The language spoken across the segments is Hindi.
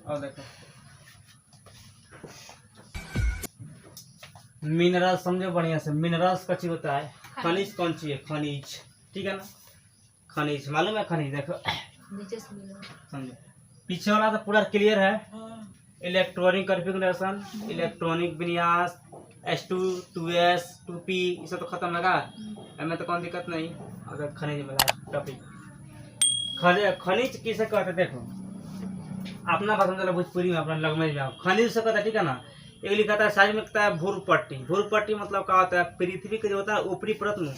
और देखो मिनरल समझो बढ़िया से। मिनरल्स का चीज होता है खनिज। कौन चीज है? खनिज, ठीक है ना। खनिज मालूम है? खनिज देखो नीचे से मिला। समझो। पीछे वाला तो पूरा क्लियर है। इलेक्ट्रॉनिक कॉन्फ़िगरेशन, इलेक्ट्रॉनिक विन्यास, S2 2S 2P ये सब तो खत्म लगा। हमें तो कोई दिक्कत नहीं। अगर खनिज में टॉपिक खनिज किसे कहते हैं? देखो अपना भाषा में भोजपुरी में अपना लगमे जाओ। खनिज से कहता है, ठीक है ना। एक लिखा था साइज में कहता है भूर पट्टी। भूर पट्टी मतलब क्या होता है? पृथ्वी के जो होता है ऊपरी परत में,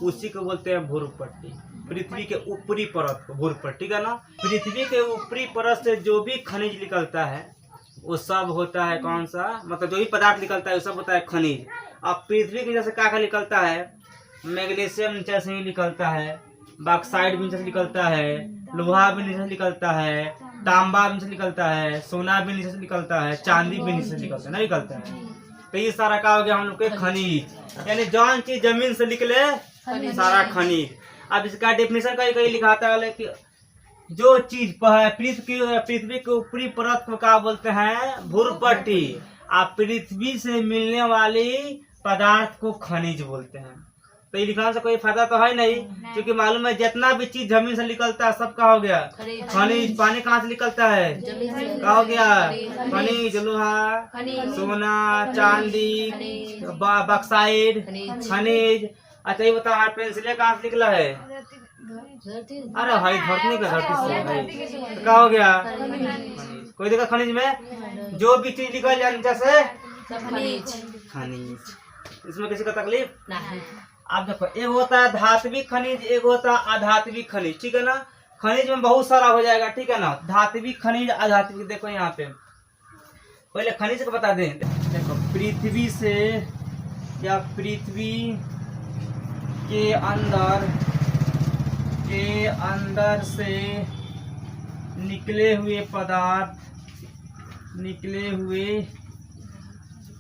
उसी को बोलते हैं भूर पट्टी। पृथ्वी के ऊपरी परत को भूर पट्टी, ठीक है ना। पृथ्वी के ऊपरी परत से जो भी खनिज निकलता है वो सब होता है कौन सा? मतलब जो भी पदार्थ निकलता है वो सब होता है खनिज। अब पृथ्वी के जैसे क्या निकलता है? मैग्नीशियम नीचे से ही निकलता है, बॉक्साइड भी नीचे से निकलता है, लोहा भी नीचे से निकलता है, तांबा भी नीचे से निकलता है, सोना भी नीचे से निकलता है, चांदी भी नीचे से निकलता है, नहीं निकलता है। तो ये सारा क्या हो गया हम लोग के? खनिज। यानी जौन चीज जमीन से निकले सारा खनिज। अब इसका डेफिनेशन कहीं लिखाता है कि जो चीज पृथ्वी के ऊपरी परत को क्या बोलते हैं? भूरपट्टी। आप पृथ्वी से मिलने वाली पदार्थ को खनिज बोलते हैं। तो ये लिखाने से कोई फायदा तो है नहीं, क्योंकि मालूम है जितना भी चीज जमीन से निकलता है सब का हो गया खनिज। पानी कहाँ से निकलता है? क्या हो गया? खनिज। लोहा, सोना, चांदी, बॉक्साइड, खनिज। अच्छा ये बताओ पेंसिल कहाँ से निकला है? अरे भाई धरती का धरती से भाई। तो क्या हो गया? कोई दिक्कत खनिज में? जो भी चीज निकल जाए नीचे से खनिज। इसमें किसी का तकलीफ नहीं। आप देखो एक होता है धात्विक खनिज, एक होता है अधात्विक खनिज, ठीक है ना। खनिज में बहुत सारा हो जाएगा, ठीक है ना। धात्विक खनिज, अधात्विक। देखो यहाँ पे पहले खनिज को बता दें। देखो पृथ्वी से या पृथ्वी के अंदर से निकले हुए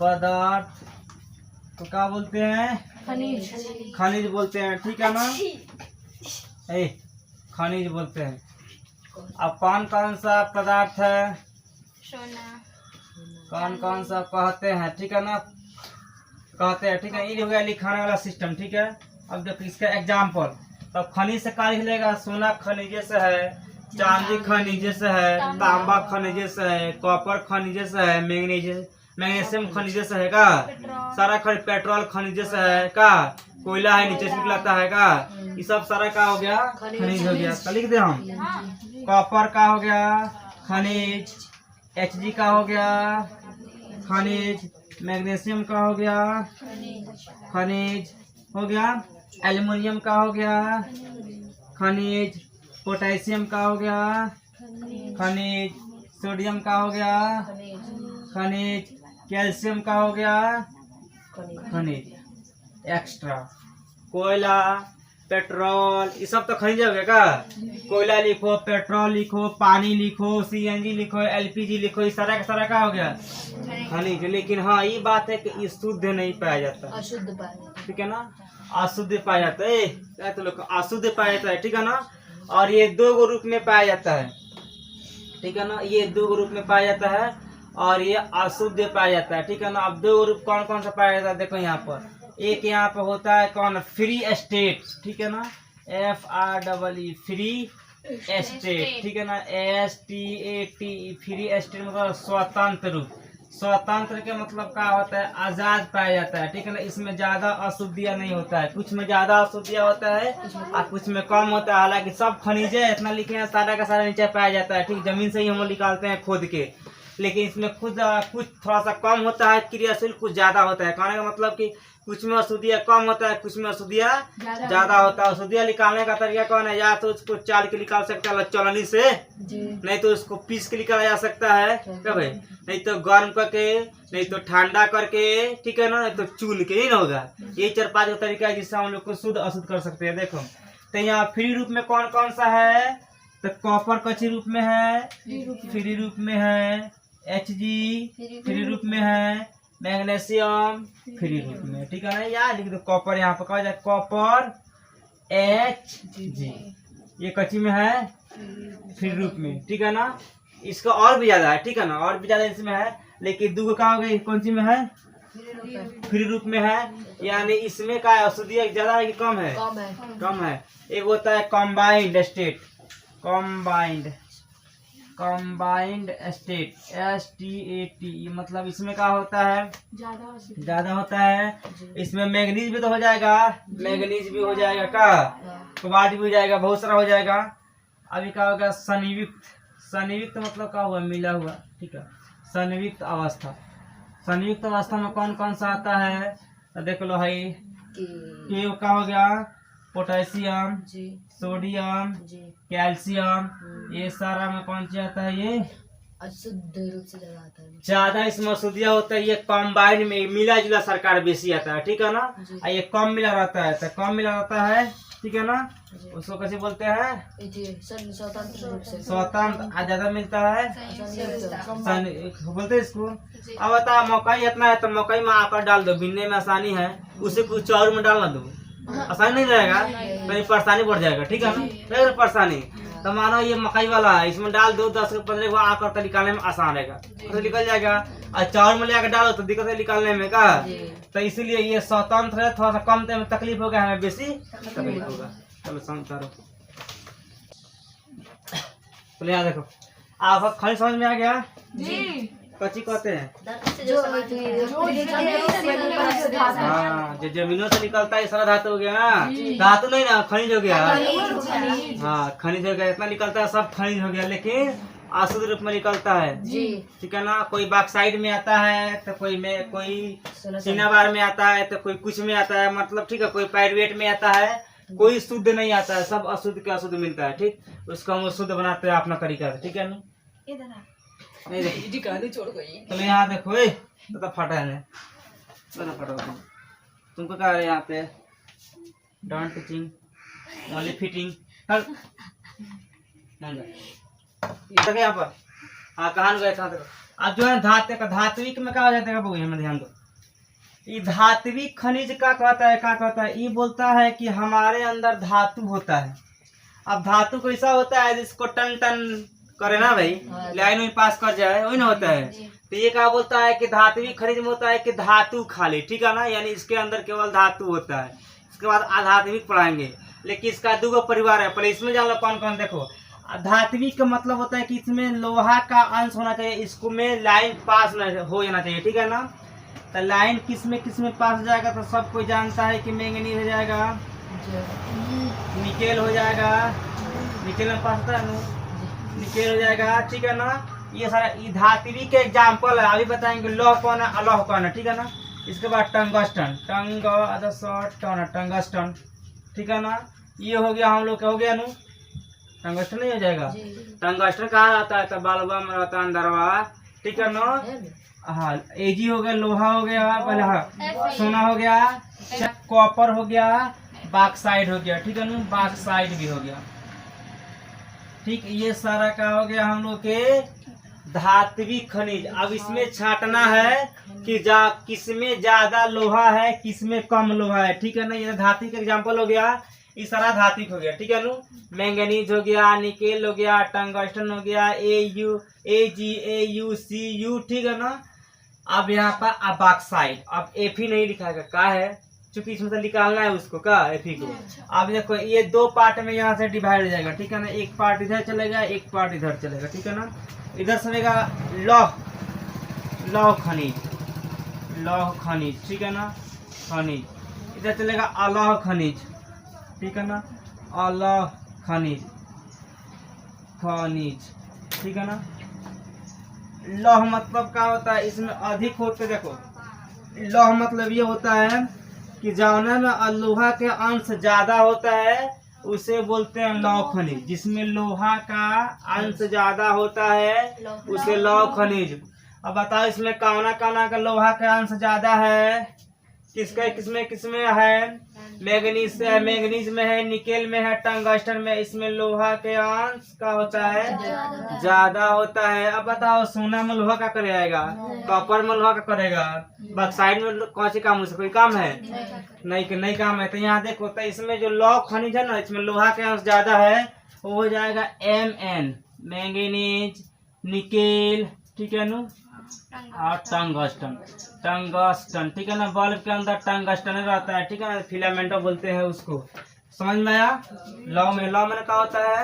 पदार्थ तो क्या बोलते हैं? खनिज बोलते हैं, ठीक है ना। खनिज बोलते हैं। अब कौन कौन सा पदार्थ है? सोना। कौन कौन सा कहते हैं, ठीक है ना। कहते हैं, ठीक है। ये हो गया लिखाने वाला सिस्टम, ठीक है। अब देखो इसका एग्जाम्पल। तब खनिज से क्या लिखेगा? सोना खनिज से है, चांदी खनिज से है, तांबा खनिज से है, कॉपर खनिज से है, मैग्नीशियम खनिज से है का। सारा खनिज, पेट्रोल खनिज से है का, कोयला है नीचे से निकलता है का। ये सब सारा का हो गया खनिज हो गया। लिख दे हम। कॉपर का हो गया खनिज, Hg का हो गया खनिज, मैग्नीशियम का हो गया खनिज हो गया, एल्युमिनियम का हो गया खनिज, पोटेशियम का हो गया खनिज, सोडियम का हो गया खनिज, कैल्शियम का हो गया खनिज। एक्स्ट्रा कोयला, पेट्रोल ये सब तो खनिज हो गया का। कोयला लिखो, पेट्रोल लिखो, पानी लिखो, CNG लिखो, LPG लिखो, ये सारा का सारा का हो गया खनिज। लेकिन हाँ ये बात है कि ये शुद्ध नहीं पाया जाता, अशुद्ध पाया, ठीक है ना। अशुद्ध पाया जाता है, तो लोग अशुद्ध पाया जाता है, ठीक है ना। और ये दो रूप में पाया जाता है, ठीक है ना। ये दो रूप में पाया जाता है और ये अशुद्ध पाया जाता है, ठीक है ना। अब दो रूप कौन कौन सा पाया जाता है? देखो यहाँ पर एक यहाँ पर होता है कौन? फ्री स्टेट, ठीक है ना। FREE फ्री स्टेट, ठीक है ना। STAT फ्री स्टेट मतलब स्वतंत्र रूप। स्वतंत्र के मतलब क्या होता है? आजाद पाया जाता है, ठीक है ना। इसमें ज्यादा अशुद्धियाँ नहीं होता है, कुछ में ज्यादा अशुद्धियाँ होता है और कुछ में कम होता है। हालांकि सब खनिज है इतना लिखे हैं, सारा का सारा नीचे पाया जाता है, ठीक। जमीन से ही हम लोग निकालते हैं खोद के। लेकिन इसमें खुद कुछ थोड़ा सा कम होता है क्रियाशील, कुछ ज्यादा होता है। कहने का मतलब कि कुछ में अशुद्धियाँ कम होता है, कुछ में अशुद्धियाँ ज्यादा होता है। अशुद्धियाँ निकालने का तरीका कौन है? या तो उसको चाल के निकाल सकता है चलनी से, नहीं तो उसको पीस के निकाला जा सकता है क्या भाई, नहीं तो गर्म करके, नहीं तो ठंडा करके, ठीक है ना, नहीं तो चूल के, ही ना होगा। ये 4-5 तरीका है जिससे हम लोग को शुद्ध अशुद्ध कर सकते हैं। देखो तो यहाँ फ्री रूप में कौन कौन सा है? तो कॉपर कच्ची रूप में है, फ्री रूप में है, Hg फ्री रूप में है, मैग्नीशियम फ्री रूप में, ठीक है ना। यार लिख दो कॉपर, यहाँ पर कहा जाए कॉपर Hg, ये कच्ची में है फ्री रूप में, ठीक है ना। इसका और भी ज्यादा है, ठीक है ना, और भी ज्यादा इसमें है, लेकिन दो कहाँ हो गई, कौन सी में है, फ्री रूप में है, यानी इसमें का औषधीय ज्यादा है कि कम है, कम है। कम है। एक होता है combined state, combined state STAT, मतलब इसमें क्या होता है, ज्यादा होता है। इसमें मैग्नीज भी तो हो जाएगा, मैग्नीज भी हो जाएगा का, कोबाल्ट भी हो जाएगा, बहुत सारा हो जाएगा। अभी क्या होगा, संयुक्त मतलब क्या हुआ, मिला हुआ, ठीक है। संयुक्त अवस्था में कौन कौन सा आता है, तो देख लो भाई, के का हो गया, पोटेशियम, जी सोडियम, जी कैल्शियम, ये सारा में कौन सा आता है, ये अशुद्ध रूप से ज्यादा आता है। ज्यादा इसमें अशुद्धिया होता है। ये कॉम्बाइन में मिला जुला सरकार बेसी आता है, ठीक है ना। जी। और ये कम मिला रहता है, तो कम मिला रहता है, ठीक है ना, जी। उसको कैसे बोलते हैं, जी स्वतंत्र रूप से स्वतंत्र। और ज्यादा मिलता है, संयुक्त। बोलते हैं इसको। अब बता, मकई इतना है तो मकई में आकर डाल दो, बिनने में आसानी है, उसे कुछ चाउर में डालना दो, आसानी नहीं रहेगा, कहीं परेशानी बढ़ जाएगा, ठीक है ना, रहेगा परेशानी। तो मानो ये मकई वाला है, इसमें डाल दो 10-15 को आकर तो निकालने में आसान रहेगा, तो निकल जाएगा। और चाउर में लेकर डालो तो दिक्कत है निकालने में का, तो इसीलिए ये स्वतंत्र है, थोड़ा सा कम में तकलीफ होगा, हमें बेसी तकलीफ होगा। चलो समझो, तो यहाँ देखो, आप खाली समझ में आ गया जी, कच्ची कहते हैं, हाँ, जो जमीनों से निकलता है सारा धातु हो गया ना, धातु नहीं ना, खनिज हो गया, हाँ खनिज हो गया, इतना निकलता है सब खनिज हो गया, लेकिन अशुद्ध रूप में निकलता है, ठीक है ना। कोई बॉक्साइड में आता है, तो कोई सिनाबार में आता है, तो कोई कुछ में आता है, मतलब ठीक है, कोई पायरुवेट में आता है, कोई शुद्ध नहीं आता है, सब अशुद्ध के अशुद्ध मिलता है, ठीक। उसको हम शुद्ध बनाते हैं अपना तरीका से, ठीक है ना। नहीं तो यहाँ देखो, तो फटा है, फटा, तुमको क्या है यहाँ पे, डोंट टीचिंग ओनली फिटिंग, यहाँ पर, हाँ कहाँ गए, कहाँ तक। अब जो है धात्विक में क्या हो जाता है, हमें ध्यान दो, ये धात्विक खनिज का कहता है, ये बोलता है कि हमारे अंदर धातु होता है। अब धातु कैसा होता है, जिसको टन टन करे ना भाई, लाइन में पास कर जाए, वही ना होता है। तो ये क्या बोलता है कि धात्विक खनिज में होता है कि धातु खाली, ठीक है ना, यानी इसके अंदर केवल धातु होता है। इसके बाद अधात्विक पढ़ाएंगे, लेकिन इसका दो परिवार है, पहले इसमें जान लो कौन कौन। देखो, धात्विक का मतलब होता है कि इसमें लोहा का अंश होना चाहिए, इसको में लाइन पास हो जाना चाहिए, ठीक है ना। तो लाइन किस में पास हो जाएगा, तो सब कोई जानता है कि मैंगनीज हो जाएगा, निकेल हो जाएगा, निकेल में पास होता है ना, निकेल हो जाएगा, ठीक है ना। ये सारा ये धात्विक के एग्जाम्पल है, अभी बताएंगे लौह कौन है, अलौह कौन है, ठीक है ना। इसके बाद टंगस्टन, टंगस्टन, ठीक है ना। ये हो गया हम लोग का, हो गया ना, टंगस्टन नहीं हो जाएगा। टंगस्टन कहाँ रहता है, तो बालुआ में रहता है, अंदरवा, ठीक है ना। हाँ, एजी हो गया, लोहा हो गया, पहले हाँ सोना हो गया, कॉपर हो गया, बॉक्साइड हो गया, ठीक है ना, बॉक्साइड भी हो गया, ठीक। ये सारा का हो गया हम लोग के धात्विक खनिज। अब इसमें छांटना है कि किसमें ज्यादा लोहा है, किसमें कम लोहा है, ठीक है ना। ये धात्विक एग्जाम्पल हो गया, ये सारा धात्विक हो गया, ठीक है ना। मैंगनीज हो गया, निकेल हो गया, टंगस्टन हो गया, AgAuCu, ठीक है ना। अब यहाँ पर बॉक्साइड, अब Fe नहीं लिखा है, क्या है, चूंकि इसमें से निकालना है उसको, क्या Fe को। अब देखो, ये दो पार्ट में यहाँ से डिवाइड हो जाएगा, ठीक है ना। एक पार्ट इधर चलेगा, एक पार्ट इधर चलेगा, ठीक है ना। इधर चलेगा लौह खनिज, ठीक है ना, खनिज। इधर चलेगा अलौह खनिज, ठीक है ना, अलौह खनिज, ठीक है ना। लौह मतलब क्या होता है, इसमें अधिक होते, देखो लौह मतलब ये होता है कि जौना में लोहा के अंश ज्यादा होता है उसे बोलते हैं लौह खनिज। जिसमें लोहा का अंश ज्यादा होता है उसे लौह खनिज। अब बताओ, इसमें कौना का लोहा का अंश ज्यादा है, किसमें है, मैंगनीज में है, निकेल में है, टंगस्टन में। इसमें लोहा के अंश का होता है ज्यादा होता है। अब बताओ, सोना में लोहा का करेगा, कॉपर में लोहा का करेगा, बॉक्साइड में कौन सी काम, उससे कोई काम है नहीं काम है। तो यहाँ देखो, तो इसमें जो लौह खनिज है ना, इसमें लोहा के अंश ज्यादा है, वो हो जाएगा Mn, मैंगनीज, निकेल, ठीक है नु, और टंगस्टन। टंगस्टन, ठीक है ना, बल्ब के अंदर टंगस्टन रहता है, ठीक है ना, फिलामेंटो बोलते हैं उसको। समझ में आया? लौ में क्या होता है?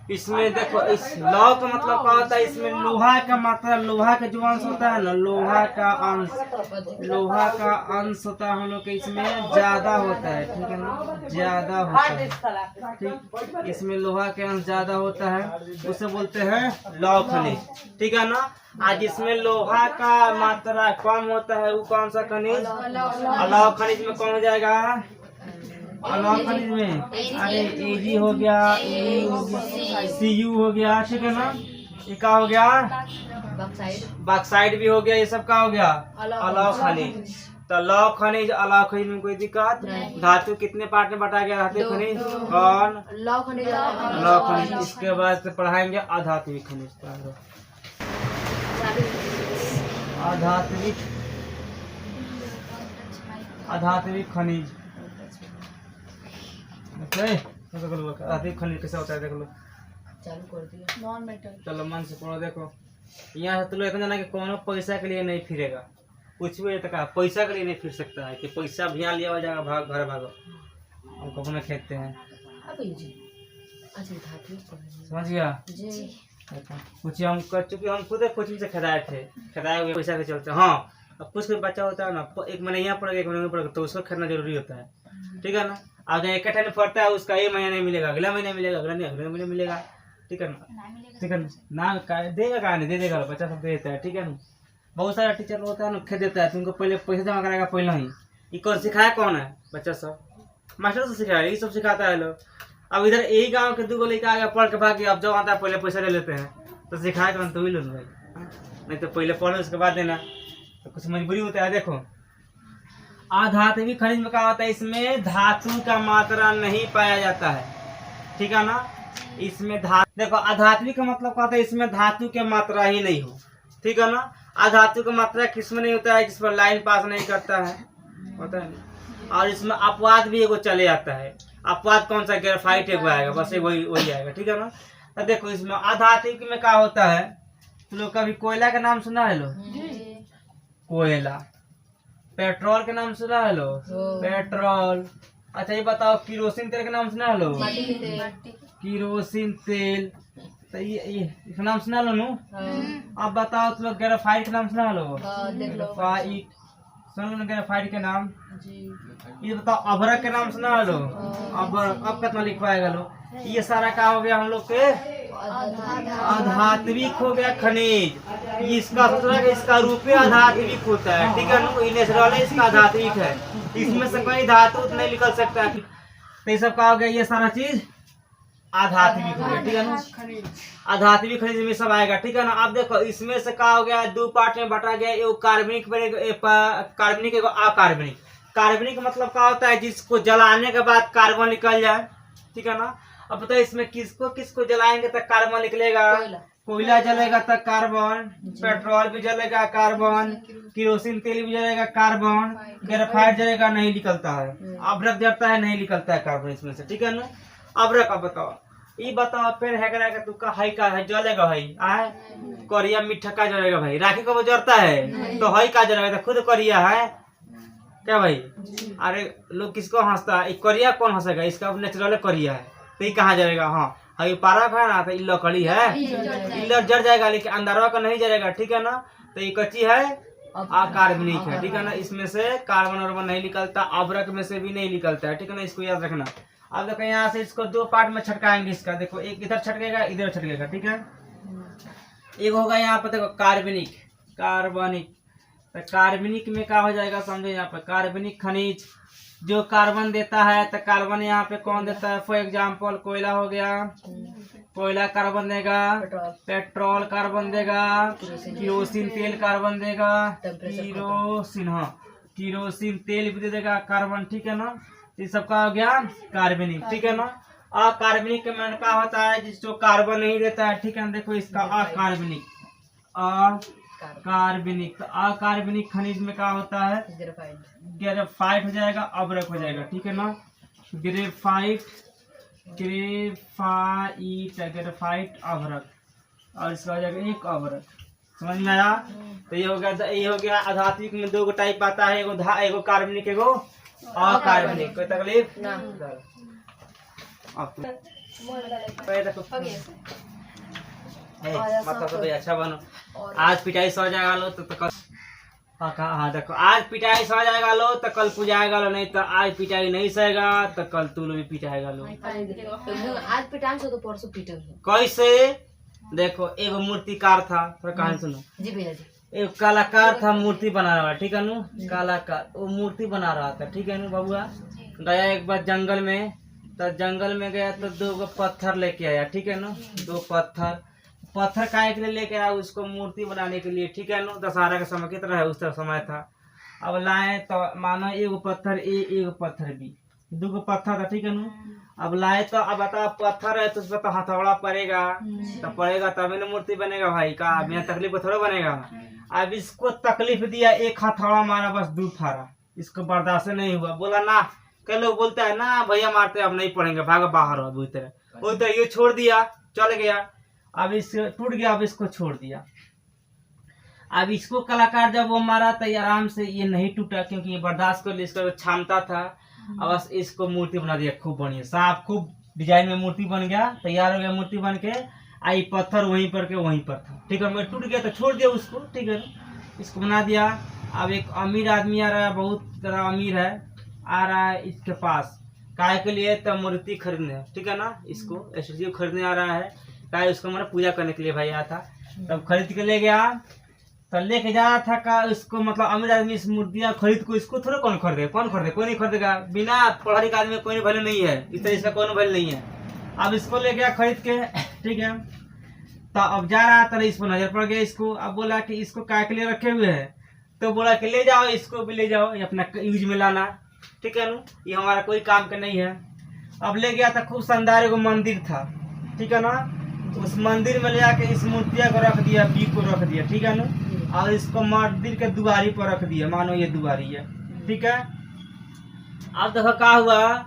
इसमें देखो, इस लौ का मतलब क्या होता है, इसमें लोहा का मात्रा, लोहा का जो अंश होता है ना, लोहा का अंश होता है हम लोग के इसमें ज्यादा होता है, ठीक है ना, ज्यादा होता है, ठीक, इसमें लोहा के अंश ज्यादा होता है, उसे बोलते हैं लौह खनिज, ठीक है ना। आज इसमें लोहा का मात्रा कम होता है, वो कौन सा खनिज? लौह खनिज में कौन हो जाएगा? लौह खनिज में अरे Ag हो गया, Cu हो गया, ठीक है ना, ये क्या हो गया? बॉक्साइड भी हो गया, ये सब का हो गया? अलौह खनिज। तो लौह खनिज, अलौह खनिज में कोई दिक्कत? धातु कितने पार्ट में बटा गया? धातु खनिज कौन? लौह खनिज। इसके बाद से पढ़ाएंगे अधात्विक खनिज। अधात्विक खनिज, अधात्विक खनिज कैसा होता है देख लो। चालू कर दिया। Non metal. चलो मन से पढ़ो। देखो यहाँ से तुम लोग इतना जाना कि कोनो पैसा के लिए नहीं फिरेगा, कुछ भी तक पैसा के लिए नहीं फिर सकता है कि पैसा अभियान लिया हो जाएगा, भाग घर भागो, हम कभी ना खेलते हैं। समझ गया? कुछ हम कर चुके, हम खुद कोचिंग से खिलाए थे, खिलाए हुए पैसा के चलते। हाँ, अब कुछ बच्चा होता है ना, एक महीने यहाँ पड़ेगा, एक महीने में पड़ेगा, तो उसको खरीदना जरूरी होता है, ठीक है ना। अगर एक टाइम पड़ता है, उसका ये महीना नहीं मिलेगा, अगला महीना मिलेगा, अगले महीने मिलेगा, ठीक है ना, ठीक है ना, देगा कहा नहीं, दे देगा, बच्चा सब देता है, ठीक है ना। बहुत सारा टीचर होता है ना, खेल देता है, तुमको पहले पैसा जमा कराएगा पहले ही। ये कौन सिखाया? कौन है? बच्चा सब, मास्टर से सिखाया, ये सब सिखाता है लोग। अब इधर यही गांव के 2 लड़का आगे पढ़ के भाग, अब जब आता है पहले पैसा ले लेते हैं, तो सिखाया कौन? तो ही लो भाई, नहीं तो पहले पढ़ो उसके बाद देना, तो कुछ मजबूरी होता है। देखो अधात्विक खनिज में क्या होता है, इसमें धातु का मात्रा नहीं पाया जाता है, ठीक है ना। इसमें देखो अधात्विक का मतलब क्या होता है, इसमें धातु की मात्रा ही नहीं हो, ठीक है ना। अधातु का मात्रा किसमें नहीं होता है? जिस पर लाइन पास नहीं करता है, होता है ना। और इसमें अपवाद भी एगो चले जाता है। अपवाद कौन सा? ग्रेफाइट एगो आएगा, बस वही आएगा, ठीक है ना। तो देखो इसमें अधात्विक में क्या होता है, तो लोग कभी कोयला का नाम सुना है लो? कोयला। पेट्रोल के नाम सुना है लो? पेट्रोल। अच्छा ये बताओ, किरोसिन तेल के नाम सुना है लो? किरोसिन तेल। तो ये इसका नाम सुना लो नु? अब बताओ तुम लोग ग्रेफाइट के नाम सुना लो? ग्रेफाइट सुन लो, ग्रेफाइट के नाम। ये बताओ अभ्रक के नाम सुना लो? अभ्रक। अब कितना लिखवाएगा लो? ये सारा क्या हो गया हम लोग के? अधात्विक हो गया खनिज। इसका सोच रहा है कि इसका रूपे अधात्विक होता है, ठीक है ना, नेचुरल है, इसका अधात्विक है, इसमें से कोई धातु नहीं निकल सकता है, तो ये सब क्या हो गया? ये सारा चीज आधात्मिक हो गया, ठीक है ना। आधात्मिक खनिज में सब आएगा, ठीक है ना। अब देखो इसमें से क्या हो गया? 2 पार्ट में बटा गया, एगो कार्बनिक कार्बनिक, एगो अकार्बनिक। कार्बनिक मतलब क्या होता है? जिसको जलाने के बाद कार्बन निकल जाए, ठीक है ना। अब बताओ इसमें किसको जलाएंगे तक कार्बन निकलेगा? कोयला जलेगा तक कार्बन, पेट्रोल भी जलेगा कार्बन, किरोसिन तेल भी जलेगा कार्बन, ग्रेफाइट जलेगा नहीं निकलता है, अभ्रक जलता है नहीं निकलता है कार्बन इसमें से, ठीक है ना। अभ्रक। अब बताओ ये बताओ, पेड़ है तू का है, का है जलेगा भाई? आए करिया मीठा का जलेगा भाई? राखी को जरता है तो है का जलेगा? तो खुद करिया है क्या भाई? अरे लोग किसको हंसता है? करिया कौन हंसेगा? इसका नेचुरल करिया है, तो ये कहाँ जलेगा? हाँ ये पारक है ना, तो ये लकड़ी है, ये जल जाएगा, लेकिन अंदरवा का नहीं जलेगा, ठीक है ना। तो ये कच्ची है, अकार्बनिक है, ठीक है ना। इसमें से कार्बन वर्बन नहीं निकलता, अभ्रक में से भी नहीं निकलता है, ठीक है ना, इसको याद रखना। अब देखो यहाँ से इसको 2 पार्ट में छटकाएंगे इसका। देखो एक इधर छटकेगा, इधर छटकेगा, ठीक है। एक होगा यहाँ पर देखो कार्बनिक। तो कार्बनिक में क्या हो जाएगा समझो, यहाँ पर कार्बनिक खनिज जो कार्बन देता है, तो कार्बन यहाँ पे कौन देता है? फॉर एग्जाम्पल कोयला हो गया, कोयला कार्बन देगा, पेट्रोल कार्बन देगा, किरोसिन तेल कार्बन देगा, किरोसिन तेल भी दे देगा कार्बन, ठीक है ना। ये सब का हो गया कार्बनिक, ठीक है ना। अकार्बनिक के मान क्या होता है? जिसको कार्बन नहीं देता है, ठीक है ना। देखो इसका अकार्बनिक, कार्बनिक। तो अकार्बनिक खनिज में क्या होता है? ग्रेफाइट हो जाएगा, अभ्रक हो जाएगा, ठीक है ना। ग्रेफाइट अभ्रक, और इसका हो जाएगा एक अवरत। समझ में आया? तो ये हो गया आधात्मिक में 2 टाइप आता है, एगो कार्बनिक एगो अकार्बनिक। कोई तकलीफ ना मतलब तो भाई अच्छा बनो। आज पिटाई सो जाएगा लो तो कल हाँ देखो, आज पिटाई सो जाएगा लो तो कल पूजाएगा लो, नहीं तो आज पिटाई नहीं सहेगा तो कल तू भी पिटाएगा लो। आज पिटान से तो परसों पीटल। कैसे? देखो एगो मूर्तिकार था, थोड़ा कहानी सुनो। जी भैया जी। एक कलाकार था, मूर्ति बना रहा, ठीक है नु? कलाकार वो मूर्ति बना रहा था, ठीक है नु बबुआ? गया एक बार जंगल में, तो जंगल में गया तो 2 पत्थर लेके आया, ठीक है नु? 2 पत्थर काहे के लिए लेके आया? उसको मूर्ति बनाने के लिए, ठीक है नु? दशहरा का समय कितना है, उस तरह समय था। अब लाए तो मानो एगो पत्थर ए, एगो पत्थर बी, 2 पत्थर था, ठीक है नु? अब लाए तो अब बता, पत्थर है तो उसमें तो हथौड़ा पड़ेगा, तो पड़ेगा तभी ना मूर्ति बनेगा भाई, का बिना तकलीफ को थोड़ा बनेगा। अब इसको तकलीफ दिया, एक हथौड़ा मारा, बस 2 फारा, इसको बर्दाश्त नहीं हुआ, बोला ना। कई लोग बोलते हैं ना भैया मारते अब नहीं पढ़ेंगे, भागा बाहर हो, उस तरह ये छोड़ दिया, चल गया। अब इससे टूट गया, अब इसको छोड़ दिया। अब इसको कलाकार जब वो मारा तो आराम से ये नहीं टूटा, क्योंकि ये बर्दाश्त कर लिया, इसका क्षमता था। अब बस इसको मूर्ति बना दिया खूब बढ़िया, साफ खूब डिजाइन में मूर्ति बन गया, तैयार हो गया मूर्ति बन के। आई पत्थर वहीं पर के वहीं पर था, ठीक है? मैं टूट गया तो छोड़ दिया उसको, ठीक है? इसको बना दिया। अब एक अमीर आदमी आ रहा है, बहुत तरह अमीर है, आ रहा है इसके पास, काय के लिए? तो मूर्ति खरीदने, ठीक है ना? इसको स्टैच्यू खरीदने आ रहा है, काय उसको मतलब पूजा करने के लिए भाई आया था। तब खरीद के ले गया, तो लेके जा रहा था का उसको, मतलब अमीर आदमी इस मूर्तियाँ खरीद को, इसको थोड़ा कौन खरीदे, कोई नहीं खरीदेगा, बिना पढ़ा लिखा आदमी कोई वैल्यू नहीं है, इस तरह इसका कोई वैल्यू नहीं है। अब इसको ले गया खरीद के, ठीक है? तो अब जा रहा था, इस पर नजर पड़ गया इसको। अब बोला कि इसको काय के लिए रखे हुए हैं, तो बोला कि ले जाओ, इसको भी ले जाओ, ये अपना यूज में लाना, ठीक है नु? ये हमारा कोई काम का नहीं है। अब ले गया था, खूब शानदार एगो मंदिर था, ठीक है ना? उस मंदिर में ले जाके इस मूर्तिया को रख दिया, बी को रख दिया, ठीक है नु? और इसको मंदिर के दुआरी पर रख दिया, मानो ये दुआरी है, ठीक है? अब देखो क्या हुआ।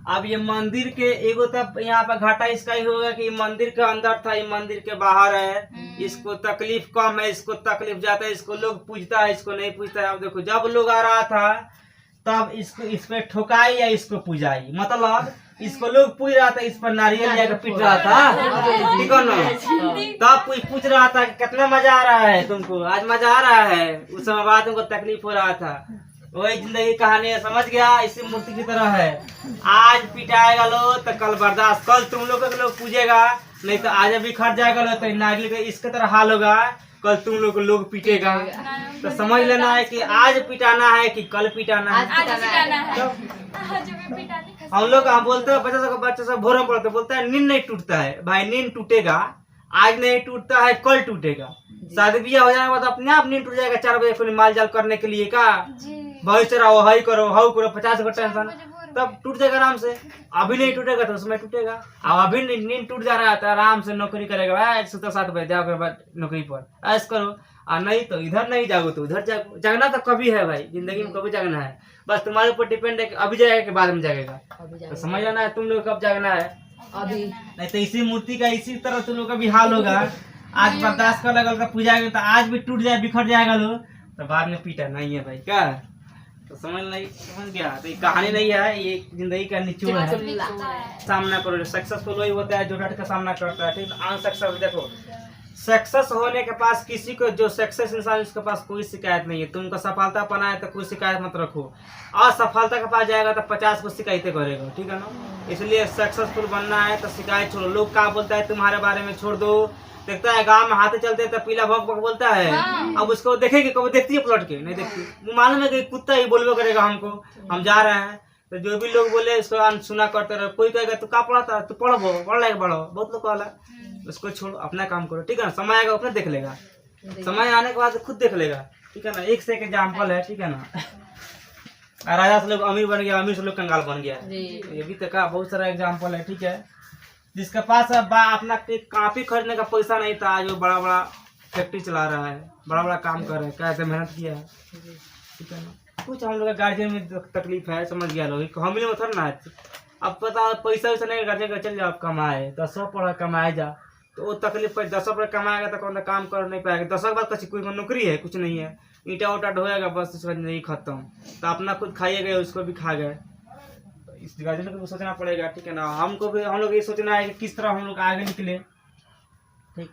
अब ये मंदिर के एगो तब यहाँ पर घाटा इसका ही होगा कि मंदिर के अंदर था, ये मंदिर के बाहर है, इसको तकलीफ कम है, इसको तकलीफ ज्यादा है, इसको लोग पूछता है, इसको नहीं पूछता है। अब देखो जब लोग आ रहा था तब इसको इस पे ठोकाई या इसको पूजाई, मतलब इसको लोग पूछ रहा था, इस पर नारियल लेकर पीट रहा था, ठीक है ना? तब पूछ रहा था कि कितना मजा आ रहा है तुमको, आज मजा आ रहा है, उस समय बाद तुमको तकलीफ हो रहा था। वही जिंदगी कहानी है, समझ गया? इसी मूर्ति की तरह है, आज पिटाएगा लो तो कल बर्दाश्त, कल तुम लोग पूजेगा, नहीं तो आज अभी खट जाएगा लो तो नारियल का इसके तरह हाल होगा, कल तुम लोग पीटेगा। तो समझ लेना है कि आज पिटाना है कि कल पिटाना है। हम लोग बोलते हैं, बच्चा सब भोर में पढ़ते, बोलता है नींद नहीं टूटता है, भाई नींद टूटेगा, आज नहीं टूटता है कल टूटेगा। शादी ब्याह हो जाएगा तो अपने आप नींद टूट जाएगा, 4 बजे फिर माल जाल करने के लिए का भाई चराओ, हई करो, हाउ करो, 50 का टेंशन, तब टूट जाएगा आराम से। अभी नहीं टूटेगा तो उसमें टूटेगा। अब अभी नींद टूट जा रहा है तो आराम से नौकरी करेगा, 7 बजे जाओ बाद नौकरी पर ऐश करो, और नहीं तो इधर नहीं जाओ तो उधर जाओ। जागना तो कभी है भाई, जिंदगी में कभी जागना है, बस तुम्हारे ऊपर डिपेंड है कि अभी जाएगा कि बाद में जाएगा। तो समझ आना है तुम लोग कब जागना है, अभी नहीं तो इसी मूर्ति का इसी तरह तुम लोग का भी हाल होगा। आज बर्दाश्त कर लगा तो पूजा तो आज भी टूट जाए, बिखर जाएगा लो, तो बाद में पीटा नहीं है भाई क्या? तो समझ गया? तो ये कहानी नहीं है, ये जिंदगी का निचोड़ है। सामना करो, सक्सेसफुल वही होता है जो डट का सामना करता है, ठीक? अनसक्सेस देखो, सक्सेस होने के पास किसी को, जो सक्सेस इंसान उसके पास कोई शिकायत नहीं है। तुमको सफलता पाना है तो कोई शिकायत मत रखो, असफलता के पास जाएगा तो 50 को शिकायतें करेगा, ठीक है ना? इसलिए सक्सेसफुल बनना है तो शिकायत छोड़ो। लोग क्या बोलता है तुम्हारे बारे में छोड़ दो, देखता है गांव में हाथे चलते तो पीला भौंक भौंक बोलता है, अब उसको देखेगी कभी देखती है पलट के? नहीं देखती। वो मालूम है कि कुत्ता ही बोलबो करेगा हमको, हम जा रहे हैं। तो जो भी लोग बोले इसको अनसुना करते रहो। कोई कहेगा तू का पढ़ता, तू पढ़ लायक बढ़ो, बहुत लोग कहला, उसको छोड़ो, अपना काम करो, ठीक है ना? समय आएगा अपने देख लेगा, समय आने के बाद खुद देख लेगा, ठीक है ना? एक से एक एग्जाम्पल है, ठीक है ना? राजा से लोग अमीर बन गया, अमीर से लोग कंगाल बन गया, ये भी तक बहुत सारा एग्जाम्पल है, ठीक है? जिसके पास अपना कॉपी खरीदने का पैसा नहीं था, आज वो बड़ा बड़ा फैक्ट्री चला रहा है, बड़ा बड़ा काम कर रहा है, कैसे मेहनत किया है, ठीक है ना? कुछ हम लोग का गार्जियन में तकलीफ है, समझ गया लोग, हम लोग थोड़ा ना। अब पता पैसा वैसा नहीं, गार्जियन का चल जाओ कमाए, 10 पढ़ा कमाए जा, तो वो तकलीफ पर 10 रुपये कमाएगा तो कौन काम कर नहीं पाएगा। 10 के बाद कच्ची कोई नौकरी है, कुछ नहीं है, ईटा उटा ढोएगा बस, इसके बाद नहीं खत्म। तो अपना खुद खाइए गए, उसको भी खा गए। इस गार्जियन को भी सोचना पड़ेगा, ठीक है ना। हमको भी, हम लोग ये सोचना है कि किस तरह हम लोग आगे निकले, ठीक।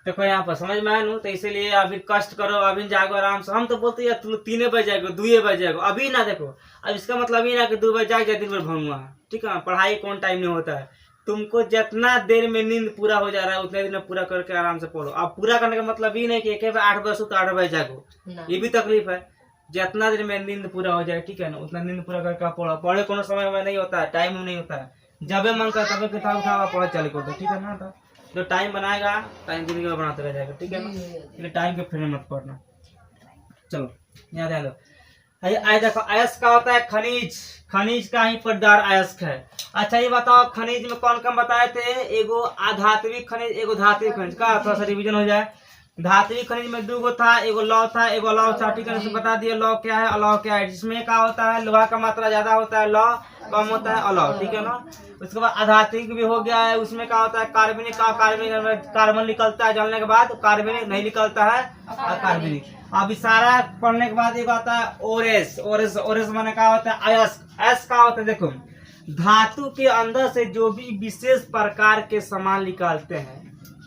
देखो यहाँ पर समझ में आया नू, तो इसीलिए अभी कष्ट करो, अभी जागो आराम से। हम तो बोलते हैं तुम 3 बजे जाएगो, 2 बजे जाएगो, अभी ना देखो। अब इसका मतलब ये ना कि 2 बजे जाए दिन भर भंगुआ, ठीक है। पढ़ाई कौन टाइम नहीं होता है। तुमको जितना देर में नींद पूरा हो जा रहा है उतने दिन में पूरा करके आराम से पढ़ो। अब पूरा करने का मतलब ये नहीं कि एक बार 8 बजे सो तो 8 बजे जागो, ये भी तकलीफ है। जितना देर में नींद पूरा हो जाए, ठीक है ना, उतना नींद पूरा करके पढ़ो। पढ़े कोनो समय में नहीं होता है, टाइम में नहीं होता है। जब मन कर तब किताब उठाओ पढ़े चले को, ठीक है ना। तो जो टाइम बनाएगा टाइम जिंदगी में बनाते रह जाएगा, ठीक है ना। इसलिए टाइम के फ्रेम मत पढ़ना। चलो यहाँ ध्यान दो। आय देखो, अयस्क का होता है खनिज, खनिज का ही पटदार अयस्क है। अच्छा ये बताओ खनिज में कौन कौन बताए थे? एगो अधात्विक खनिज, एगो धात्विक खनिज का थोड़ा सा रिवीजन हो जाए। धात्विक खनिज में 2 गो था, एगो लौह था, एगो अलौह था, ठीक है। बता दिए लौह क्या है, अलौह क्या है। जिसमें क्या होता है, लोहा का मात्रा ज्यादा होता है, लौह कम होता है, अलौह, ठीक है ना। उसके बाद अधात्विक भी हो गया है, उसमें क्या होता है, कार्बनिक का, कार्बन निकलता है जलने के बाद, कार्बनिक नहीं निकलता है, कार्बनिक। अब सारा पढ़ने के बाद एक आता है ओरेस, ओरेस, ओरेस माने क्या होता है, अयस्क। अयस्क क्या होता है, देखो धातु के अंदर से जो भी विशेष प्रकार के सामान निकालते हैं,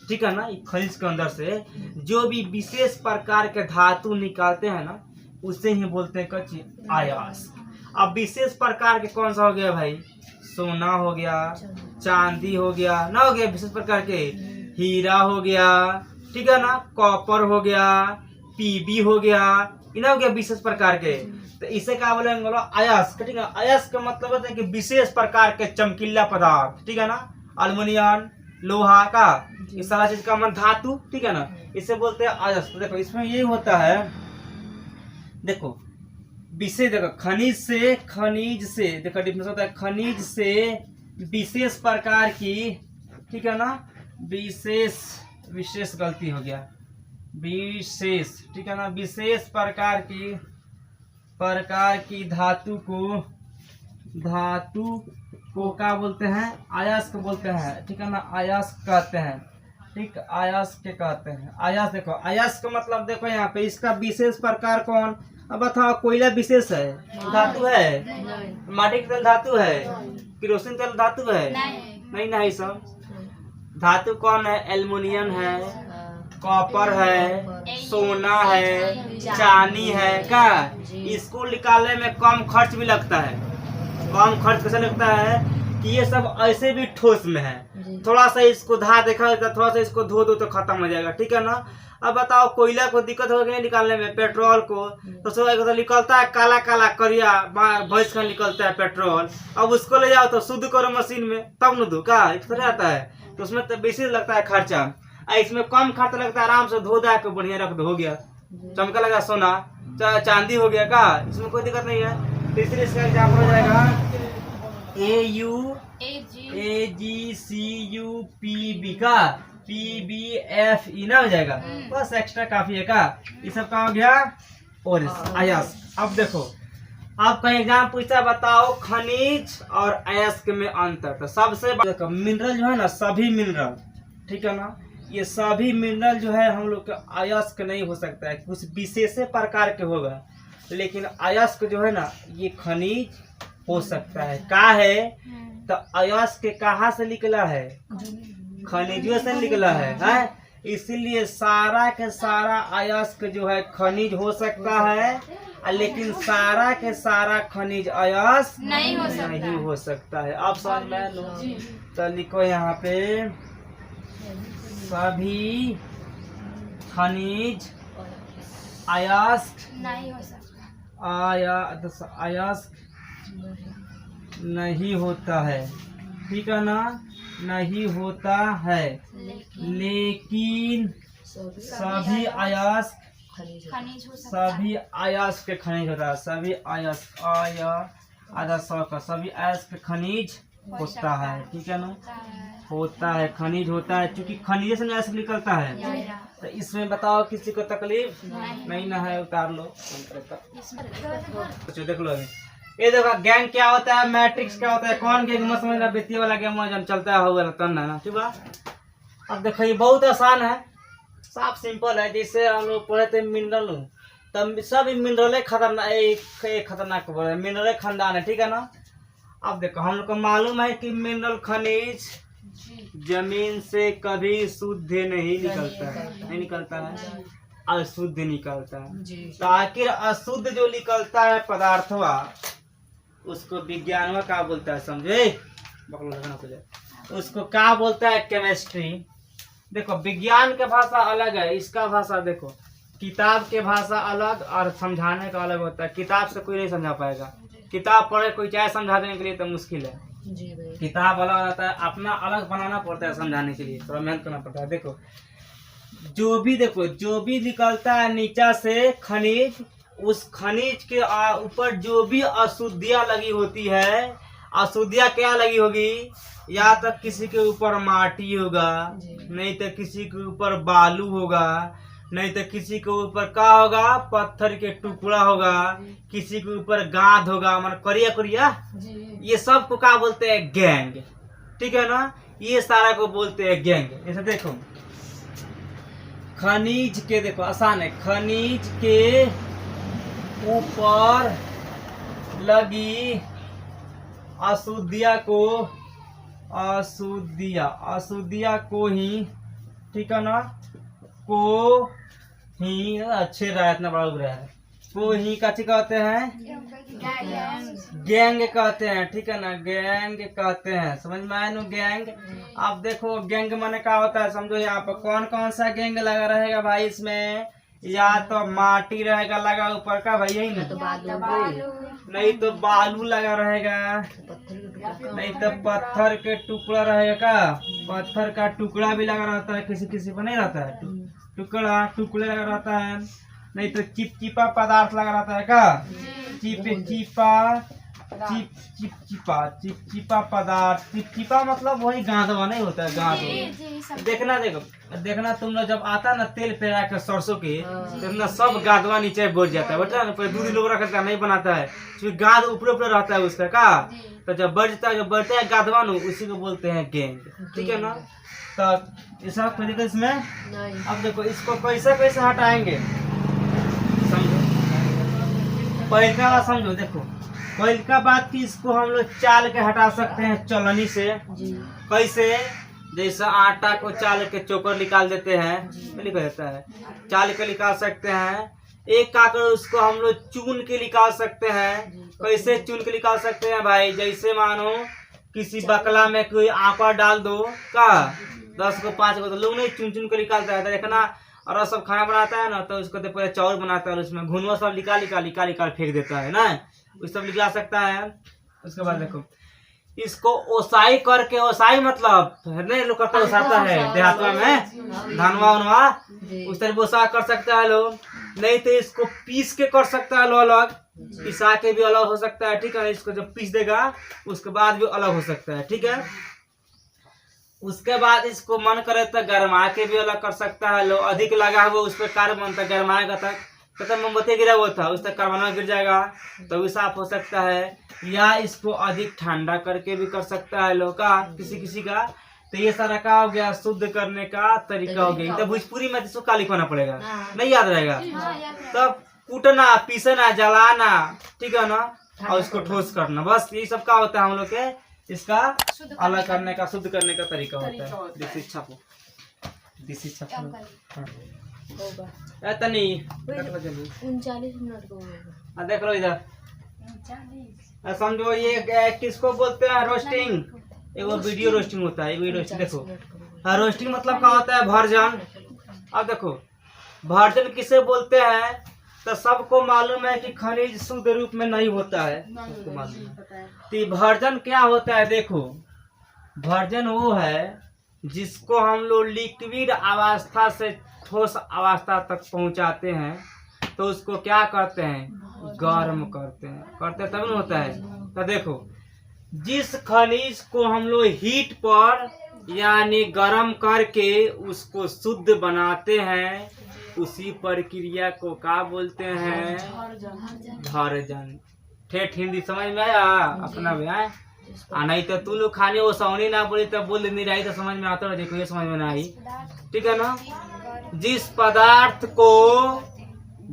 ठीक है ना, खनिज के अंदर से जो भी विशेष प्रकार के धातु निकालते हैं ना, उसे ही बोलते हैं कच्ची अयस्क। अब विशेष प्रकार के कौन सा हो गया भाई, सोना हो गया, चांदी हो गया ना, हो गया विशेष प्रकार के, हीरा हो गया, ठीक है ना, कॉपर हो गया, पीबी हो गया, इन्हें हो गया विशेष प्रकार के। तो इसे क्या बोलेंगे, अयस्क, ठीक है। अयस्क का मतलब होता है कि विशेष प्रकार के चमकीला पदार्थ, ठीक है ना, अल्युमिनियम, लोहा का, इस सारा चीज का मतलब धातु, ठीक है ना, इसे बोलते हैं अयस्क। देखो इसमें ये होता है, देखो विशेष, देखो खनिज से, खनिज से देखो डिफरेंस होता है, खनिज से विशेष प्रकार की, ठीक है ना, विशेष, विशेष गलती हो गया, विशेष, ठीक है ना, विशेष प्रकार की धातु को क्या बोलते हैं, अयस्क बोलते हैं, ठीक है ना, अयस्क कहते हैं, ठीक, अयस्क कहते हैं। अयस्क देखो, अयस्क मतलब देखो यहाँ पे इसका विशेष प्रकार कौन, अब बताओ, कोयला विशेष है, धातु है, माटी का तेल धातु है, केरोसिन तेल धातु है, नहीं सब धातु कौन है, एल्युमिनियम है, कॉपर है, सोना है, चांदी है का। इसको निकालने में कम खर्च भी लगता है। कम खर्च कैसे लगता है कि ये सब ऐसे भी ठोस में है, थोड़ा सा इसको देखा, थोड़ा सा इसको धो दो तो खत्म हो जाएगा, ठीक है ना। अब बताओ कोयला को दिक्कत होगी नहीं निकालने में, पेट्रोल को तो निकलता है काला काला करिया भैंस का निकलता है पेट्रोल। अब उसको ले जाओ तो शुद्ध करो मशीन में, तब न दो का आता है, तो उसमें तो बेसी लगता है खर्चा। इसमें कम खर्च लगता है, आराम से धो दा के बढ़िया रख दो, हो गया, चमका लगा सोना, चांदी हो गया का, इसमें कोई दिक्कत नहीं है। तीसरे इसका एग्जाम्पल हो जाएगा AUAGCUPB का, PBFE ना हो जाएगा, बस एक्स्ट्रा काफी है का। ये सब का हो गया और अयस्क। अब देखो, आप कहीं एग्जाम पूछता बताओ खनिज और अयस्क में अंतर। तो सबसे मिनरल जो है ना, सभी मिनरल, ठीक है ना, ये सभी मिनरल जो है हम लोग का अयस्क नहीं हो सकता है, कुछ विशेष प्रकार के होगा। लेकिन अयस्क जो है ना, ये खनिज हो सकता है। का है तो अयस्क कहाँ से निकला है, खनिजों से निकला है? इसीलिए सारा के सारा अयस्क जो है खनिज हो सकता है, लेकिन सारा के सारा खनिज अयस्क नहीं हो सकता है। अब समझ में लो, तो लिखो यहाँ पे सभी खनिज अयस्क नहीं हो सकता, अयस्क नहीं होता है, ठीक है ना, नहीं होता है। लेकिन सभी अयस्क, खनिज हो सकता है। सभी अयस्क के खनिज होता है, सभी अयस्क आधा सौ का, सभी अयस्क खनिज होता है, ठीक है ना, होता है, खनिज होता है, क्योंकि खनिज से अयस्क निकलता है। तो इसमें बताओ किसी को तकलीफ नहीं ना है, उतार लो, देख लो। ये देखो गैंग क्या होता है, मैट्रिक्स क्या होता है, कौन गैंग में समझना, वित्तीय वाला गैंग में चलता है होगा ना, ठीक है। अब देखो ये बहुत आसान है, साफ सिंपल है। जैसे हम लोग पढ़े थे मिनरल, तब सब मिनरल खतरनाक मिनरल खानदान है, ठीक है ना। अब देखो हम लोग को मालूम है कि मिनरल खनिज जमीन से कभी शुद्ध नहीं निकलता है, नहीं निकलता है, अशुद्ध निकलता है। तो आखिर अशुद्ध जो निकलता है पदार्थवा, उसको विज्ञान में क्या बोलता है समझे, उसको क्या बोलता है, केमिस्ट्री। देखो विज्ञान के भाषा अलग है, इसका भाषा देखो, किताब के भाषा अलग और समझाने का अलग होता है। किताब से कोई नहीं समझा पाएगा, किताब पढ़े कोई चाहे समझा देने के लिए तो मुश्किल है। किताब अलग रहता है, अपना अलग बनाना पड़ता है समझाने के लिए, थोड़ा मेहनत करना पड़ता है। देखो जो भी निकलता है नीचा से खनिज, उस खनिज के ऊपर जो भी अशुद्धियाँ लगी होती है, अशुद्धियाँ क्या लगी होगी, या तो किसी के ऊपर माटी होगा, नहीं तो किसी के ऊपर बालू होगा, नहीं तो किसी के ऊपर क्या होगा, पत्थर के टुकड़ा होगा, किसी के ऊपर गाद होगा, मन करिया करिया, ये सब को क्या बोलते हैं, गैंग, ठीक है ना। ये सारा को बोलते हैं गैंग। जैसे देखो खनिज के, देखो आसान है, खनिज के ऊपर लगी अशुद्धिया को ही, ठीक है ना, को ही अच्छे रहा, इतना बड़ा उग रहा है, को ही कथी कहते हैं, गैंग कहते हैं, ठीक है ना, गैंग कहते हैं। समझ में आया ना गैंग। अब देखो गैंग माने क्या होता है समझो, यहाँ पर कौन कौन सा गैंग लगा रहेगा भाई, इसमें या तो माटी रहेगा लगा ऊपर का भाई, यही ना, नहीं तो बालू लगा रहेगा, नहीं तो पत्थर के टुकड़ा रहेगा का, पत्थर का टुकड़ा भी लगा रहता है, किसी किसी पर नहीं रहता है, टुकड़े लगा रहता है, नहीं तो चिपचिपा पदार्थ लगा रहता है का, चिपचिपा पदार्थ, चिपचिपा मतलब वही गांधवा नहीं होता है, गांधवा। देखना तुम लोग जब आता ना तेल पेरा के सरसों के, तो ना सब गांधवा नीचे बैठ जाता है, बेटा ना दूध लोग रखता नहीं बनाता है, गाद ऊपर ऊपर रहता है उसका का, तो जब बढ़ता है, बढ़ता है गांधवा नु, उसी को बोलते हैं गैंग, ठीक है ना। तो ऐसा कोई दिक्कत इसमें। अब देखो इसको कैसे कैसे हटाएंगे समझो, पहला समझो, देखो पहला बात की इसको हम लोग चाल के हटा सकते हैं चलनी से। कैसे, जैसे आटा को चाल के चोकर निकाल देते हैं, निकल जाता है, चाल के निकाल सकते हैं। एक काकर उसको हम लोग चून के निकाल सकते हैं। कैसे चून के निकाल सकते हैं भाई, जैसे मानो किसी बकला में कोई आटा डाल दो का 10 को 5 को, तो लोग नहीं चुन चुन के निकालता है। देखना और सब खाना बनाता है ना, तो उसको तो पहले चावल बनाता है, उसमें घुनवा सब निकाल फेंक देता है ना, वो सब निकाल सकता है। उसके बाद देखो इसको ओसाई करके, ओसाई मतलब नहीं लोग करता ओसाता है देहातवा में, धनवा उनवा उस तरह ओसा कर सकता है लोग, नहीं तो इसको पीस के कर सकता है लोग, अलग पिसा के भी अलग हो सकता है, ठीक है। इसको जब पीस देगा उसके बाद भी अलग हो सकता है, ठीक है। उसके बाद इसको मन करे तो गरमा के भी अलग कर सकता है लोग, अधिक लगा हुआ उस पर कार्बन तक गरमाएगा तक, तो मोमबत्ती गिरा हुआ था उस तक कार्बन गिर जाएगा तो भी साफ हो सकता है। या इसको अधिक ठंडा करके भी कर सकता है लोग का, किसी का। तो ये सारा का हो गया शुद्ध करने का तरीका हो गया। तो भोजपुरी में इसको का लिखवाना पड़ेगा, नहीं याद रहेगा, तब कूटना, पीसना, जलाना, ठीक है ना, और इसको ठोस करना, बस यही सब का होता है हम लोग के इसका अलग करने का, शुद्ध करने का तरीका होता है। देसी छापो तनी 39 मिनट को देख लो इधर, समझो ये किसको बोलते हैं, रोस्टिंग। एगो वीडियो रोस्टिंग होता है, वीडियो रोस्टिंग। देखो रोस्टिंग मतलब क्या होता है, भर्जन। अब देखो भर्जन किसे बोलते हैं, तो सबको मालूम है कि खनिज शुद्ध रूप में नहीं होता है, सबको मालूम है। तो भर्जन क्या होता है, देखो भर्जन वो है जिसको हम लोग लिक्विड अवस्था से ठोस अवस्था तक पहुंचाते हैं, तो उसको क्या करते हैं, गर्म करते हैं तब न होता है। तो देखो जिस खनिज को हम लोग हीट पर यानी गर्म करके उसको शुद्ध बनाते हैं, उसी प्रक्रिया को क्या बोलते हैं, भर्जन। ठेठ हिंदी समझ में आया अपना भी आए, नहीं तो तू लोग खाने वो सौनी ना बोली तब बोल नहीं रही तो समझ में आता है। देखो ये समझ में ना आई, ठीक है ना। जिस पदार्थ को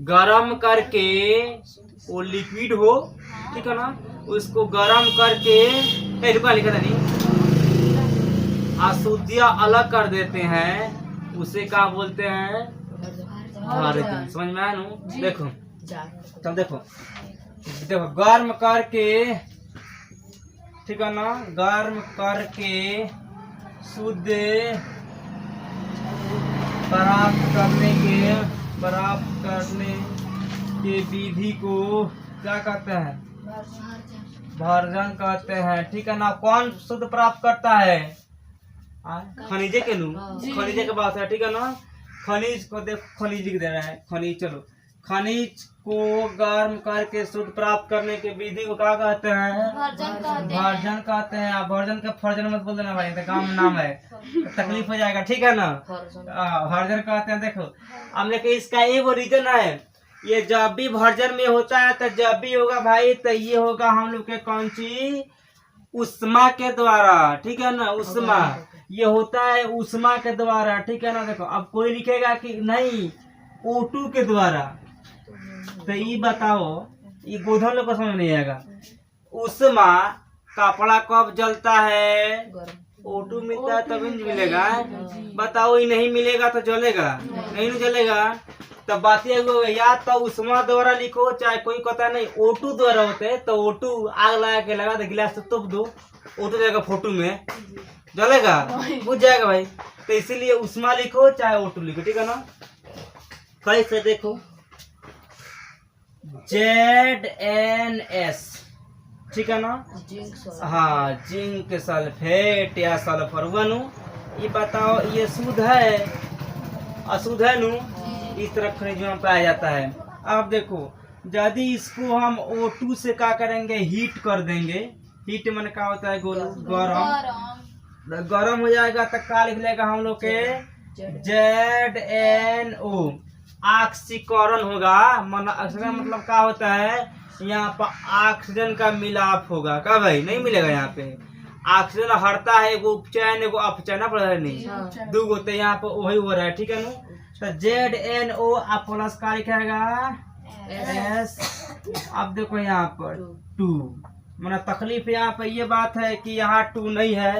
गरम करके वो लिक्विड हो, ठीक है ना, उसको गरम करके लिखा नहीं अशुद्धियाँ अलग कर देते हैं, उसे क्या बोलते हैं? भर्जन। समझ में आया ना? देखो चल देखो गर्म करके, ठीक है ना, गर्म करके शुद्ध प्राप्त करने के विधि को क्या कहते हैं? भर्जन कहते हैं, ठीक है ना। कौन शुद्ध प्राप्त करता है? खनिजे के लू, खनिजे के बात है, ठीक है ना। खनिज को देख, खनिज लिख दे रहा है, खनिज। चलो, खनिज को गर्म करके शुद्ध प्राप्त करने के विधि को क्या कहते हैं? भर्जन कहते हैं। भर्जन का फर्जन मत बोल देना भाई, तो काम नाम है, तकलीफ हो जाएगा, ठीक है ना। भर्जन कहते हैं। देखो हम लोग इसका एगो रीजन है, ये जब भी भर्जन में होता है तो जब भी होगा भाई तो ये होगा हम लोग के कौन सी? उष्मा के द्वारा, ठीक है ना। उष्मा ये होता है उष्मा के द्वारा, ठीक है ना। देखो अब कोई लिखेगा कि नहीं O2 के द्वारा, तो ये बताओ, ये गोधन लोग को समझ नहीं आएगा। उष्मा कपड़ा कब जलता है? O2 मिलता है तभी मिलेगा। बताओ, ये नहीं मिलेगा तो जलेगा नहीं, ना जलेगा। तब बात ये या तो उष्मा द्वारा लिखो, चाहे कोई कहता नहीं O2 द्वारा होते, तो O2 आग लगा के लगा दे, गिलास से तुप दो, O2 जाएगा फोटो में, जलेगा, बुझ जाएगा भाई। तो इसीलिए उष्मा लिखो चाहे O2 लिखो, ठीक है ना। कैसे देखो, ZNS, ठीक है ना। हाँ, जिंक सल्फेट या सल्फर वनु। ये बताओ, ये शुद्ध है अशुद्ध है नु? इस तरह खनिजों में पाया जाता है। अब देखो, यदि इसको हम O2 से क्या करेंगे? हीट कर देंगे। हीट मन क्या होता है? गरम। गरम हो जाएगा तो क्या लिख लेगा हम लोग के? ZNO। ऑक्सीकरण होगा, मतलब क्या होता है? यहाँ पर ऑक्सीजन का मिलाप होगा। क्या भाई? नहीं मिलेगा यहाँ पे। ऑक्सीजन हटता है, एगो उपचयन एगो अपचयन पड़ रहा है, नहीं दो गो, तो यहाँ पर वही हो रहा है, ठीक है ना। तो ZNO आप प्लस का लिखेगा S। अब देखो यहाँ पर 2, मतलब तकलीफ यहाँ पर ये बात है कि यहाँ 2 नहीं है,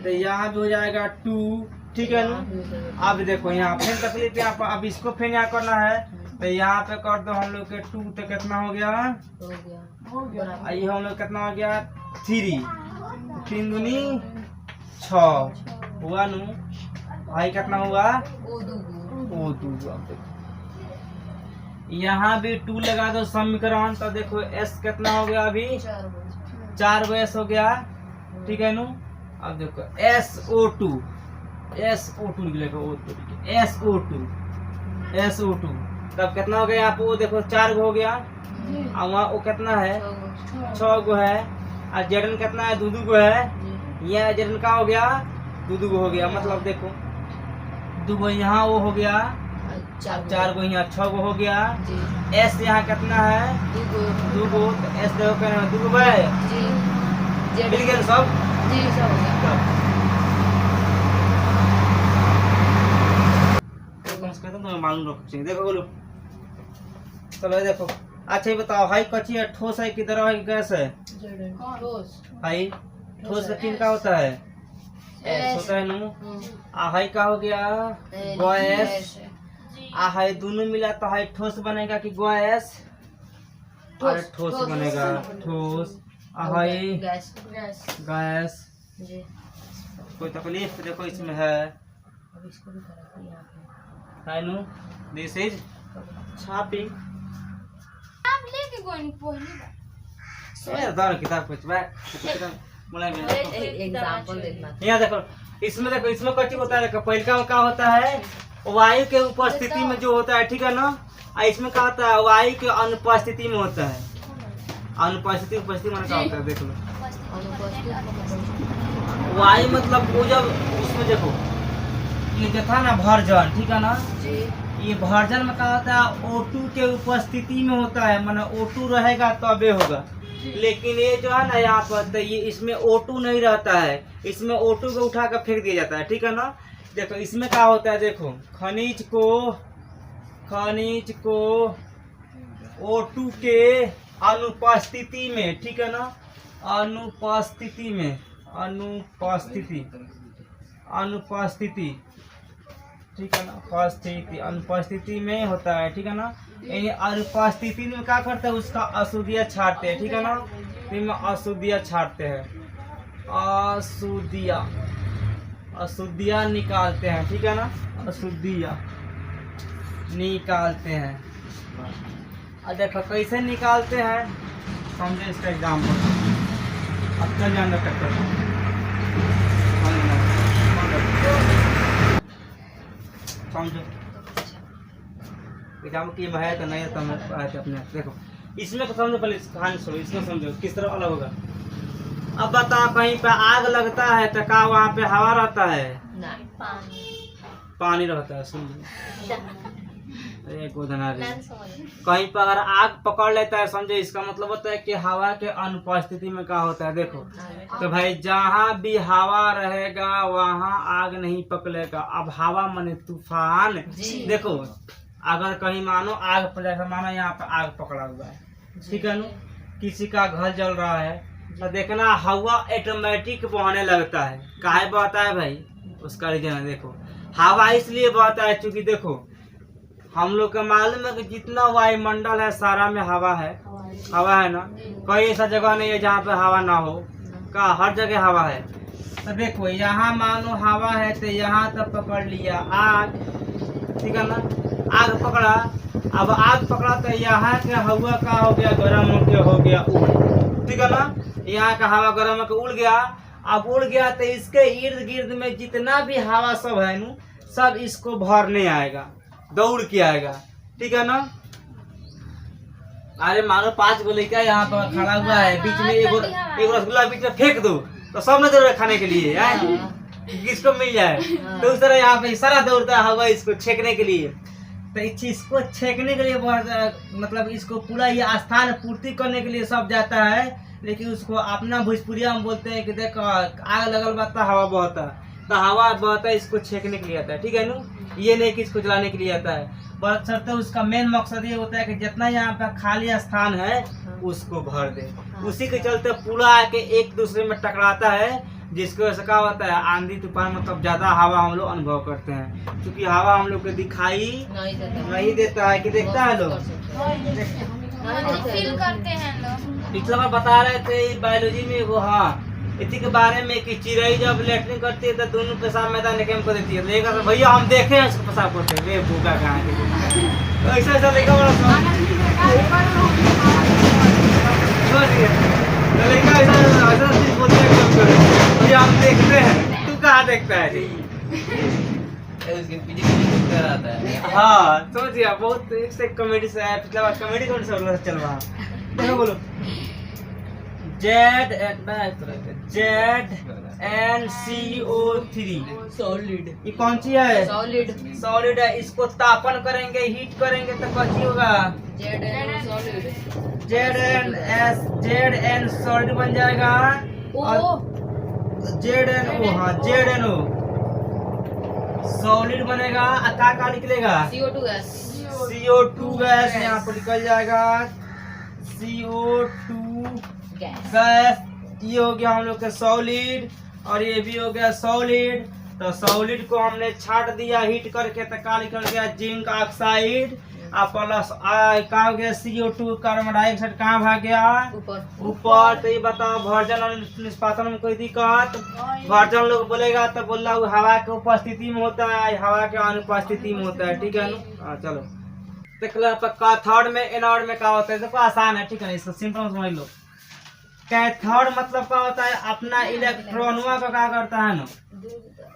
तो यहाँ भी हो जाएगा 2, ठीक है ना। अब देखो यहाँ फिर तकलीफ यहाँ पर, अब इसको फिर यहाँ करना है, तो यहाँ पे कर दो हम लोग के 2, तो कितना हो गया? ये हम लोग कितना हो गया? 3, 3 दूनी 6 हुआ नू। भाई कितना हुआ? O2। यहाँ भी 2 लगा दो समीकरण, तो देखो S कितना हो गया? अभी 4 गो S हो गया, ठीक है नु। अब देखो SO2 निकलेगा, SO2 तब कितना हो गया? यहाँ पे वो देखो 4 गो हो गया, और वहाँ वो कितना है? 6 गो है। और Zn कितना है? 2 गो है। यहाँ Zn का हो गया? 2 गो हो गया। मतलब देखो 2 गो यहाँ वो हो गया, 4 गो यहाँ 6 गो हो गया। S यहाँ कितना है? 2 गो। तो S देखो क्या 2 गो है, मिल गया सब। तो मालूम रख देखो बोलो। चलो देखो, अच्छा ये बताओ, हाई कच्ची है, ठोस है, किधर है, गैस है? हाई ठोस किन का होता है? S होता है नु। हाई का हो गया? गैस। हाई दोनों मिला तो हाई ठोस बनेगा कि गैस? अरे ठोस बनेगा, ठोस। High gas. कोई तकलीफ देखो इसमें है? This is shopping. लेके गोनी पहली बार सोया दार किताब कुछ बा एग्जांपल देखना। यहाँ देखो, इसमें देखो, इसमें कच्ची होता है। देखो पहले का क्या होता है? वायु के उपस्थिति में जो होता है, ठीक है ना। और इसमें क्या होता है? वायु के अनुपस्थिति में होता है। अनुपस्थिति उपस्थिति में क्या होता है? देख लो, वायु मतलब वो जब उसमें देखो, ये जो था ना भर्जन, ठीक है ना, ये भर्जन में क्या होता है? O2 के उपस्थिति में होता है, माने O2 रहेगा तबे होगा। लेकिन ये जो है ना यहाँ पर, तो ये इसमें O2 नहीं रहता है, इसमें O2 को उठा कर फेंक दिया जाता है, ठीक है ना। देखो इसमें क्या होता है, देखो खनिज को O2 के अनुपस्थिति में, ठीक है ना, अनुपस्थिति, ठीक है ना, अनुपस्थिति में होता है, ठीक है ना। यानी अनुपस्थिति में क्या करते हैं, उसका अशुद्धियाँ छाड़ते हैं, ठीक है ना। इसमें अशुद्धियाँ छाड़ते हैं, अशुद्धियाँ निकालते हैं, ठीक है ना, अशुद्धियाँ निकालते हैं। और देखो कैसे निकालते हैं, समझे इसका एग्जाम्पल। अब चल जाना ट्रैक्टर, समझो एग्जाम्पल की है तो नहीं है तो हम आए थे अपने। देखो इसमें तो समझो, पहले कहानी सुनो, इसमें समझो किस तरह अलग होगा। अब बता, कहीं पे आग लगता है तो क्या वहाँ पे हवा रहता है? नहीं, पानी रहता है। समझो एक उदाहरण, कहीं पर अगर आग पकड़ लेता है, समझे इसका मतलब होता है कि हवा के अनुपस्थिति में क्या होता है। देखो तो भाई जहाँ भी हवा रहेगा वहाँ आग नहीं पकड़ेगा। अब हवा माने तूफान। देखो अगर कहीं मानो आग पर, जैसा मानो यहाँ पर आग पकड़ा हुआ है, ठीक है ना, किसी का घर जल रहा है, तो देखना हवा ऑटोमेटिक बहने लगता है। काहे बहता है भाई, उसका रीजन है। देखो हवा इसलिए बहता है क्योंकि देखो हम लोग को मालूम है कि जितना वायुमंडल है सारा में हवा है ना। कोई ऐसा जगह नहीं है जहाँ पे हवा ना हो, का हर जगह हवा है। तो देखो यहाँ मानो हवा है तो यहाँ तक पकड़ लिया आग, ठीक है ना, आग पकड़ा। अब आग पकड़ा तो यहाँ के हवा का हो गया गर्म हो गया उड़, ठीक है ना, यहाँ का हवा गर्म होकर उड़ गया। अब उड़ गया तो इसके इर्द गिर्द में जितना भी हवा सब है न, सब इसको भरने आएगा, दौड़ के आएगा, ठीक है ना। अरे मानो 5 गो लड़का यहाँ पर खड़ा हुआ है, बीच में एक रसगुल्ला बीच में फेंक दो तो सब न दौड़े खाने के लिए, किसको मिल जाए। तो उस तरह यहाँ पे सारा दौड़ता है हवा इसको छेकने के लिए। तो इस चीज को छेकने के लिए मतलब इसको पूरा ये स्थान पूर्ति करने के लिए सब जाता है। लेकिन उसको अपना भोजपुरिया में बोलते हैं कि देखो आग लगल बाता हवा बहता, तो हवा बहता है इसको छेकने के लिए आता है, ठीक है ना। ये नहीं कि इसको जलाने के लिए आता है, बशर्ते उसका मेन मकसद ये होता है कि जितना यहाँ पे खाली स्थान है उसको भर दे। उसी के चलते पूरा आके एक दूसरे में टकराता है, जिसकी वजह से क्या होता है आंधी तूफान मतलब ज्यादा हवा हम लोग अनुभव करते हैं। क्योंकि हवा हम लोग को दिखाई नहीं देता है कि देखता है लोग, फील करते हैं लोग। पिछला बार बता रहे थे बायोलॉजी में वो, हाँ इसी के बारे में कि चिड़ई जब लैट्रिन करती है तो दोनों पेशाब मैदान निकम कर देती है। लेगा तो भैया हम देखे हैं उसको पेशाब करते हुए, भूखा कहाँ के ऐसा ऐसा लेगा बड़ा भैया हम देखते हैं, तू कहाँ देखता है। हाँ समझिए, बहुत से कॉमेडी से है, पिछला बार कॉमेडी कौन सा चल रहा है, बोलो ZnCO3 सॉलिड, ये कौन सी है? सॉलिड है। इसको तापन करेंगे, हीट करेंगे तो कौन होगा? Zn सॉलिड बन जाएगा और ZnO, हाँ ZnO सॉलिड बनेगा। क्या निकलेगा? CO2 गैस यहाँ पर निकल जाएगा, CO2 गैस। ये हो गया हम लोग का सॉलिड और ये भी हो गया सॉलिड। तो सॉलिड को हमने छाट दिया हीट करके, तो क्या निकल गया? जिंक ऑक्साइड और प्लस क्या हो गया? CO2 कार्बन डाइऑक्साइड कहाँ भाग गया? ऊपर। तो ये बताओ भर्जन और निष्पादन में कोई दिक्कत? भर्जन लोग बोलेगा तो बोल रहा हूँ हवा के उपस्थिति में होता है, हवा के अनुपस्थिति में होता है, ठीक है ना। चलो कैथोड में एनोड में क्या होता है? देखो आसान है, ठीक है, इसको सिंपल समझ लो। कैथोड मतलब क्या होता है? अपना इलेक्ट्रॉनवा को क्या करता है ना,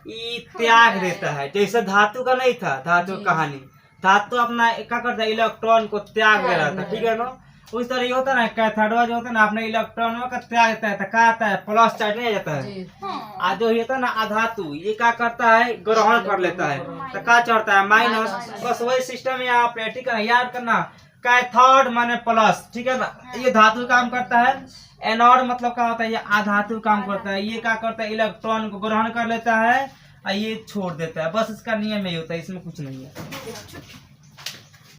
ये त्याग देता है। जैसे धातु का नहीं था, धातु कहानी, धातु अपना क्या करता है? इलेक्ट्रॉन को त्याग दे रहा था, ठीक है ना। उस तरह ये होता है ना, कैथोडवा जो होता है ना अपने इलेक्ट्रॉनवा का त्याग देता है, तो क्या आता है? प्लस चार्ज नहीं आ जाता है। और जो होता है ना अधातु, ये क्या करता है? ग्रहण कर लेता है, तो क्या चढ़ता है? माइनस। बस वही सिस्टम यहाँ पे, ठीक है ना। याद करना कैथोड माने प्लस, ठीक है ना। ये धातु काम करता है। एनोड मतलब क्या होता है, ये अधातु काम करता है। ये क्या करता है, इलेक्ट्रॉन को ग्रहण कर लेता है और ये छोड़ देता है। बस इसका नियम यही होता है, इसमें कुछ नहीं है।